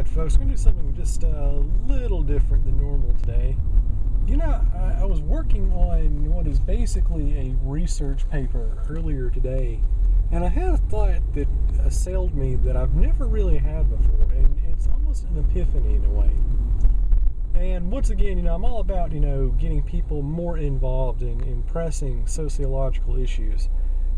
Alright folks, we're going to do something just a little different than normal today. I was working on what is basically a research paper earlier today, and I had a thought that assailed me that I've never really had before, and it's almost an epiphany in a way. And once again, I'm all about, getting people more involved in pressing sociological issues.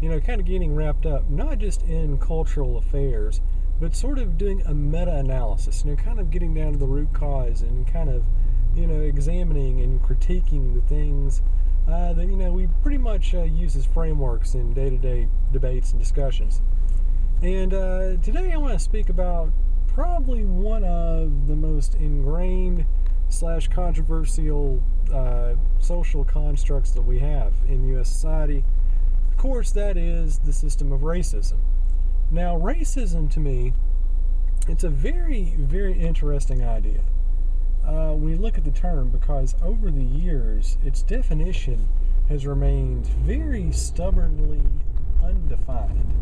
Kind of getting wrapped up, not just in cultural affairs, but sort of doing a meta-analysis, kind of getting down to the root cause and kind of, examining and critiquing the things that, we pretty much use as frameworks in day-to-day debates and discussions. And today I want to speak about probably one of the most ingrained / controversial social constructs that we have in U.S. society. Of course, that is the system of racism. Now, racism, to me, it's a very, very interesting idea when you look at the term, because over the years, its definition has remained very stubbornly undefined.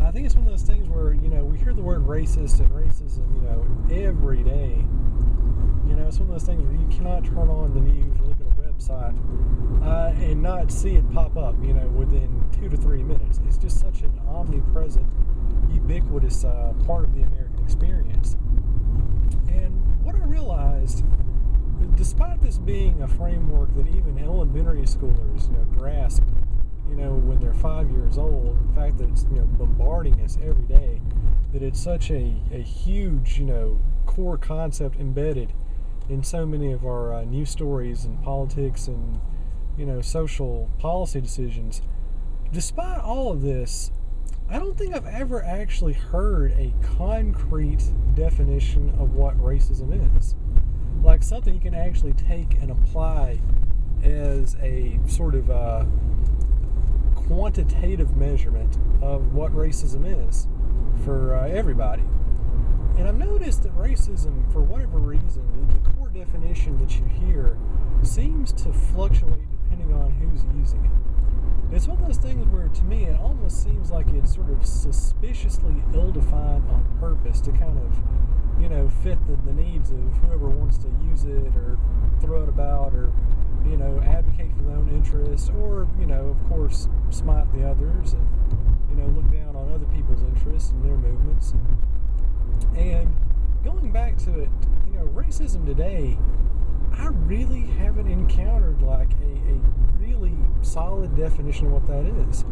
I think it's one of those things where, we hear the word racist and racism, every day. It's one of those things where you cannot turn on the news or look at a website and not see it pop up, within 2 to 3 minutes. It's just such an omnipresent, ubiquitous part of the American experience. And what I realized, despite this being a framework that even elementary schoolers, grasp, when they're 5 years old, the fact that it's, bombarding us every day, that it's such a huge, core concept embedded in so many of our news stories and politics and, social policy decisions. Despite all of this, I don't think I've ever actually heard a concrete definition of what racism is. Like something you can actually take and apply as a sort of quantitative measurement of what racism is for everybody. And I've noticed that racism, for whatever reason, the core definition that you hear seems to fluctuate depending on who's using it. It's one of those things where, to me, it almost seems like it's sort of suspiciously ill-defined on purpose to kind of, fit the needs of whoever wants to use it or throw it about or, advocate for their own interests or, of course, smite the others and, look down on other people's interests and their movements. And going back to it, racism today, I really haven't encountered like a really solid definition of what that is.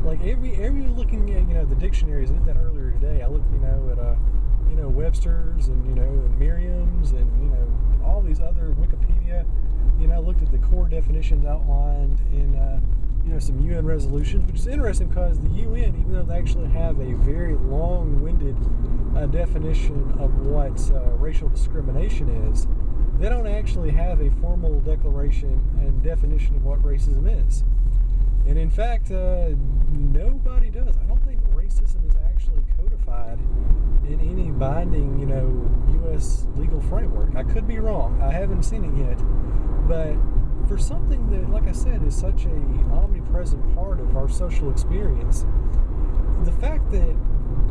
Like every looking at, the dictionaries, I did that earlier today. I looked, at Webster's and, and Merriam's and, all these other Wikipedia. I looked at the core definitions outlined in, some UN resolutions, which is interesting because the UN, even though they actually have a very long-winded definition of what racial discrimination is, they don't actually have a formal declaration and definition of what racism is. And in fact, nobody does. I don't think racism is actually codified in any binding, U.S. legal framework. I could be wrong. I haven't seen it yet. But for something that, like I said, is such an omnipresent part of our social experience, the fact that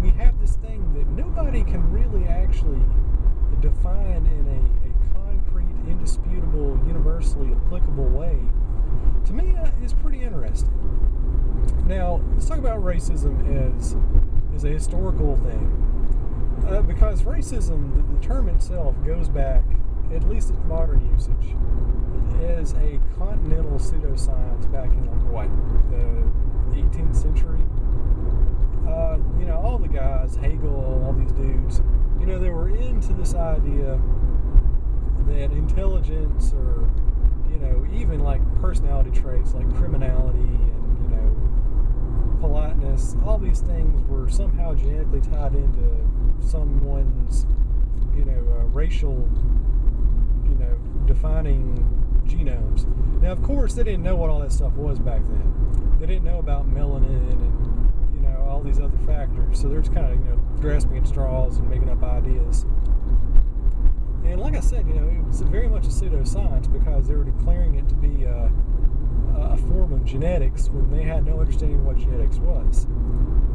we have this thing that nobody can really actually define in a concrete, indisputable, universally applicable way, to me is pretty interesting. Now, let's talk about racism as a historical thing. Because racism, the term itself, goes back, at least its modern usage, as a continental pseudoscience back in, the 18th century. All the guys, Hegel, all these dudes, they were into this idea that intelligence or, even like personality traits like criminality and, politeness, all these things were somehow genetically tied into someone's, racial, defining genomes. Now, of course, they didn't know what all that stuff was back then. They didn't know about melanin and, all these other factors. So they're just kind of, grasping at straws and making up ideas. And like I said, it was very much a pseudoscience because they were declaring it to be a form of genetics when they had no understanding of what genetics was.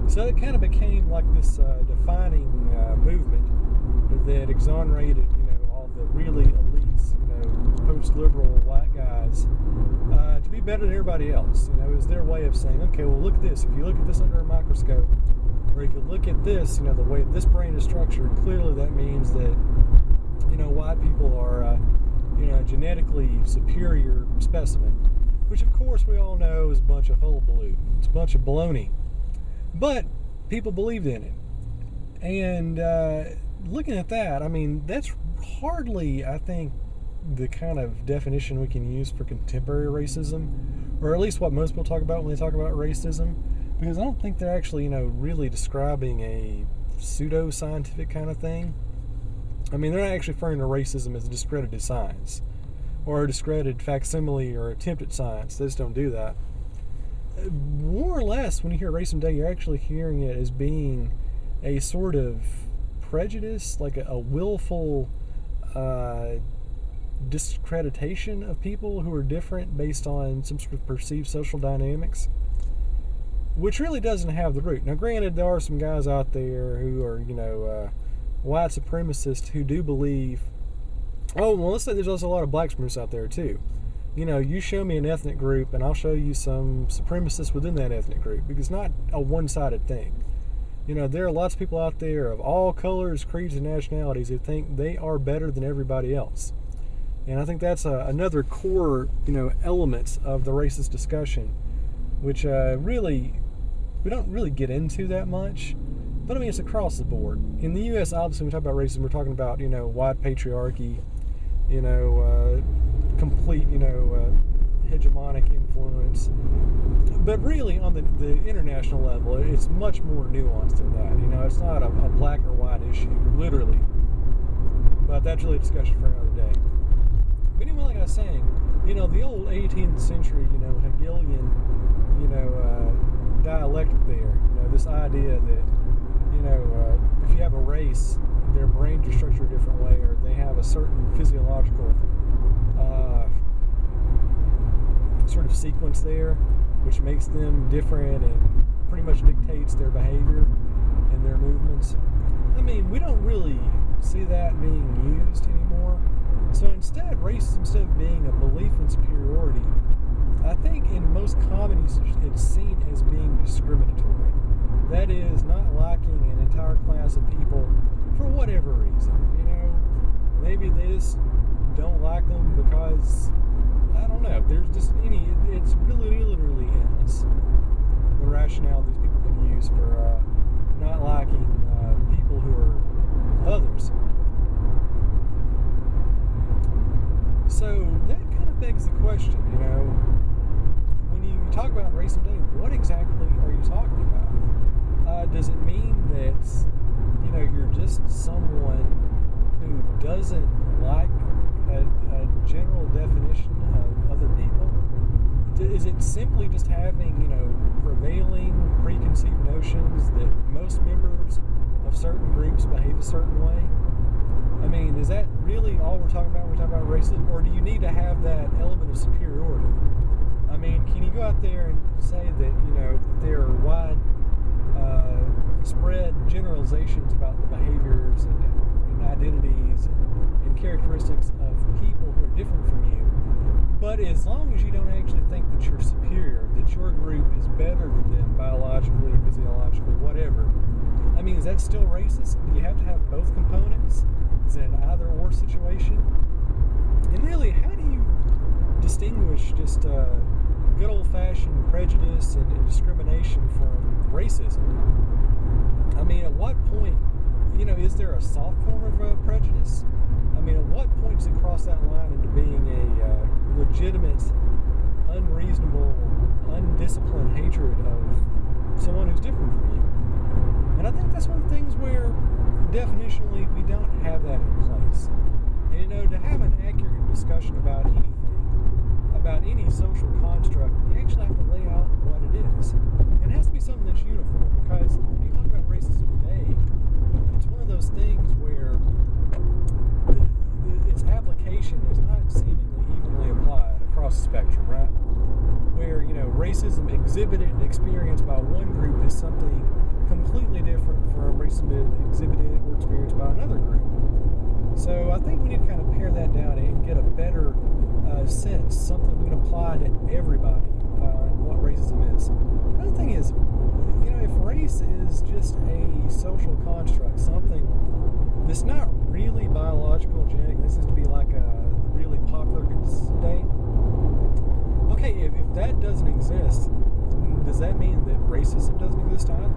So it kind of became like this defining movement that exonerated, all the really elites, post-liberal white guys, to be better than everybody else. It was their way of saying, okay, well, look at this. If you look at this under a microscope, or if you look at this, the way this brain is structured, clearly that means that, white people are, a genetically superior specimen, which of course we all know is a bunch of hullabaloo. It's a bunch of baloney. But people believed in it. And looking at that, that's hardly, I think, the kind of definition we can use for contemporary racism, or at least what most people talk about when they talk about racism, because I don't think they're actually, really describing a pseudo-scientific kind of thing. They're not actually referring to racism as discredited science, or a discredited facsimile or attempted science. They just don't do that. More or less, when you hear racism today, you're actually hearing it as being a sort of prejudice, like a willful discreditation of people who are different based on some sort of perceived social dynamics, which really doesn't have the root. Now, granted, there are some guys out there who are, white supremacists who do believe, let's say there's also a lot of black supremacists out there too. You show me an ethnic group and I'll show you some supremacists within that ethnic group, because it's not a one-sided thing. There are lots of people out there of all colors, creeds, and nationalities who think they are better than everybody else. And I think that's another core, element of the racist discussion, which really, we don't really get into that much. But it's across the board. In the U.S., obviously, when we talk about racism, we're talking about, white patriarchy, complete, hegemonic influence. But really, on the international level, it's much more nuanced than that. It's not a black or white issue, literally. But that's really a discussion for another day. But anyway, like I was saying, the old 18th century, Hegelian, dialectic there, this idea that, if you have a race, their brains are structured a different way, or they have a certain physiological sort of sequence there, which makes them different and pretty much dictates their behavior and their movements. We don't really see that being used anymore. So instead, racism, instead of being a belief in superiority, I think in most common usage, it's seen as being discriminatory. That is, not liking an entire class of people for whatever reason. Maybe they just don't like them because, I don't know, there's just it's really literally endless, the rationale these people can use for not liking people who are others. So that kind of begs the question, when you talk about racism today, what exactly are you talking about? Does it mean that, you're just someone who doesn't like a general definition of other people? Is it simply just having, prevailing preconceived notions that most members of certain groups behave a certain way? Is that really all we're talking about when we talk about racism? Or do you need to have that element of superiority? Can you go out there and say that, there are wide spread generalizations about the behaviors and identities and characteristics of people who are different from you, but as long as you don't actually think that you're superior, that your group is better than them biologically, physiologically, whatever, is that still racist? Do you have to have both components? Is it an either-or situation? And really, how do you distinguish just good old-fashioned prejudice and discrimination from racism? At what point, is there a soft form of prejudice? At what point does it cross that line into being a legitimate, unreasonable, undisciplined hatred of someone who's different from you? And I think that's one of the things where, definitionally, we don't have that in place. And, to have an accurate discussion about anything, about any social construct, you actually have to lay out what it is. And it has to be something that's uniform, because when you talk about racism today, it's one of those things where its application is not seemingly evenly applied across the spectrum, right? Where, racism exhibited and experienced by one group is something completely different from racism exhibited or experienced by another group. get a better sense, something we can apply to everybody, what racism is. Another thing is, if race is just a social construct, something that's not really biological, genetic, this is to be like a really popular today. Okay, if that doesn't exist, does that mean that racism doesn't exist either?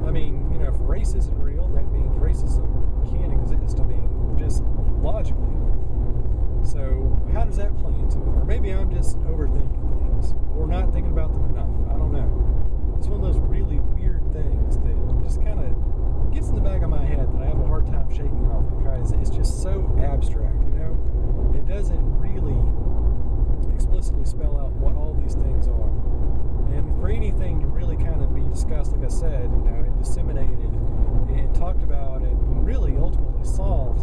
I mean, if race isn't real, that means racism can't exist. I mean, just logically. So how does that play into it? Or maybe I'm just overthinking things, or not thinking about them enough. I don't know. It's one of those really weird things that just kind of gets in the back of my head that I have a hard time shaking off, because it's just so abstract, It doesn't really explicitly spell out what all these things are. And for anything to really kind of be discussed, like I said, and disseminated and talked about and really ultimately solved,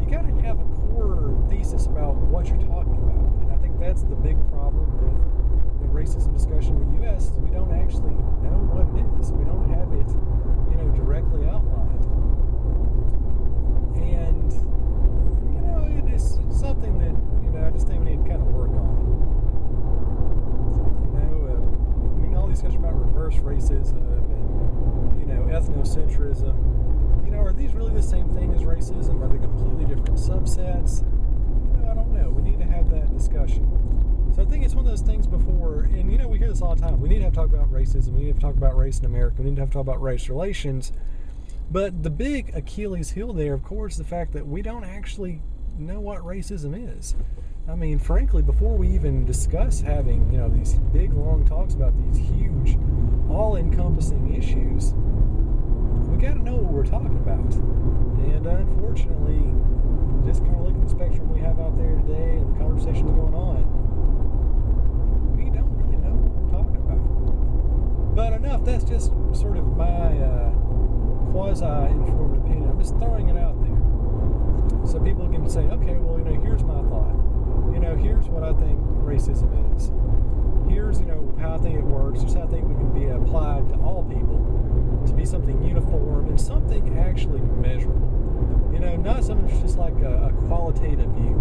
you got to have a core thesis about what you're talking about. And I think that's the big problem with the racism discussion in the U.S. is we don't actually know what it is. We don't have it, directly outlined. And, it's something that, I just think we need to kind of work on. All these discussions about reverse racism and, ethnocentrism, are these really the same thing as racism? Are they completely different subsets? I don't know. We need to have that discussion. So I think it's one of those things before, and we hear this all the time. We need to have to talk about racism. We need to talk about race in America. We need to have to talk about race relations. But the big Achilles heel there, of course, is the fact that we don't actually know what racism is. I mean, frankly, before we even discuss having, these big, long talks about these huge, all-encompassing issues, we got to know what we're talking about. And unfortunately, just kind of looking at the spectrum we have out there today and the conversations going on, we don't really know what we're talking about. But enough, that's just sort of my quasi-informed opinion. I'm just throwing it out there. So people can say, okay, well, here's my thought. Here's what I think racism is. Here's, how I think it works. Here's how I think we can be applied to all people to be something uniform and something actually measurable. Not something that's just like a qualitative view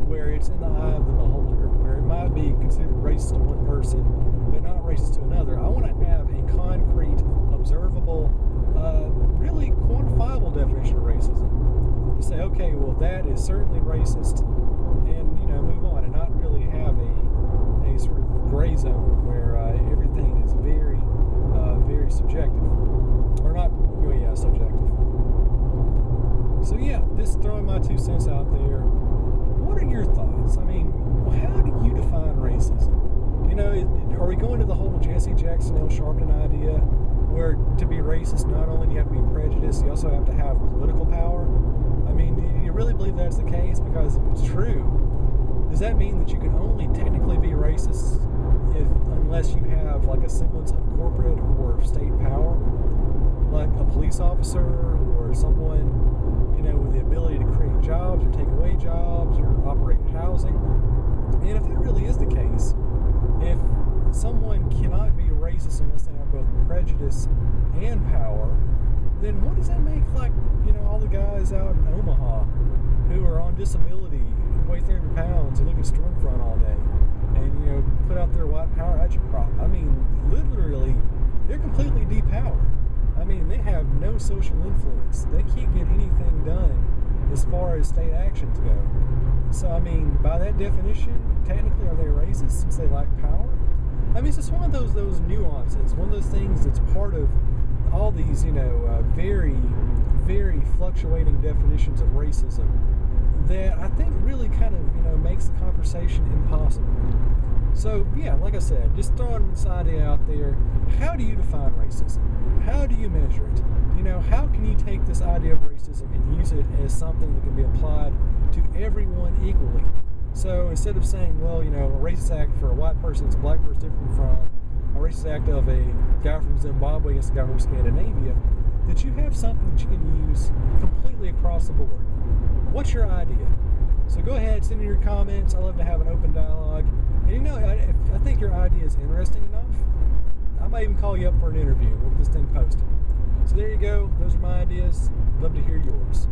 where it's in the eye of the beholder, where it might be considered racist to one person but not racist to another. I want to have a concrete, observable, really quantifiable definition of racism. To say, okay, well, that is certainly racist, and move on, and not really have a sort of gray zone where everything is very, very subjective, or not, subjective. So yeah, just throwing my 2 cents out there. What are your thoughts? I mean, how do you define racism? Are we going to the whole Jesse Jackson, L. Sharpton idea, where to be racist, not only do you have to be prejudiced, you also have to have political power? I mean, do you really believe that's the case? Because if it's true, does that mean that you can only technically be racist unless you have like a semblance of corporate or state power, like a police officer or someone, with the ability to create jobs or take away jobs or operate housing? And if that really is the case, if someone cannot be racist unless they have both prejudice and power, then what does that make like, all the guys out in Omaha who are on disability, who weigh 300 pounds, who look at Stormfront all day, and, put out their white power agitprop? I mean, literally, they're completely depowered. I mean, they have no social influence. They can't get anything done as far as state actions go. So, I mean, by that definition, technically, are they racist since they lack power? I mean, it's just one of those nuances, one of those things that's part of all these, very, very fluctuating definitions of racism that I think really kind of, makes the conversation impossible. So, yeah, like I said, just throwing this idea out there, how do you define racism? How do you measure it? How can you take this idea of racism and use it as something that can be applied to everyone equally? So instead of saying, well, a racist act for a white person is a black person different from a racist act of a guy from Zimbabwe against a guy from Scandinavia, that you have something that you can use completely across the board. What's your idea? So go ahead, send in your comments. I love to have an open dialogue. And if I think your idea is interesting enough, I might even call you up for an interview. We'll get this thing posted. So there you go. Those are my ideas. Love to hear yours.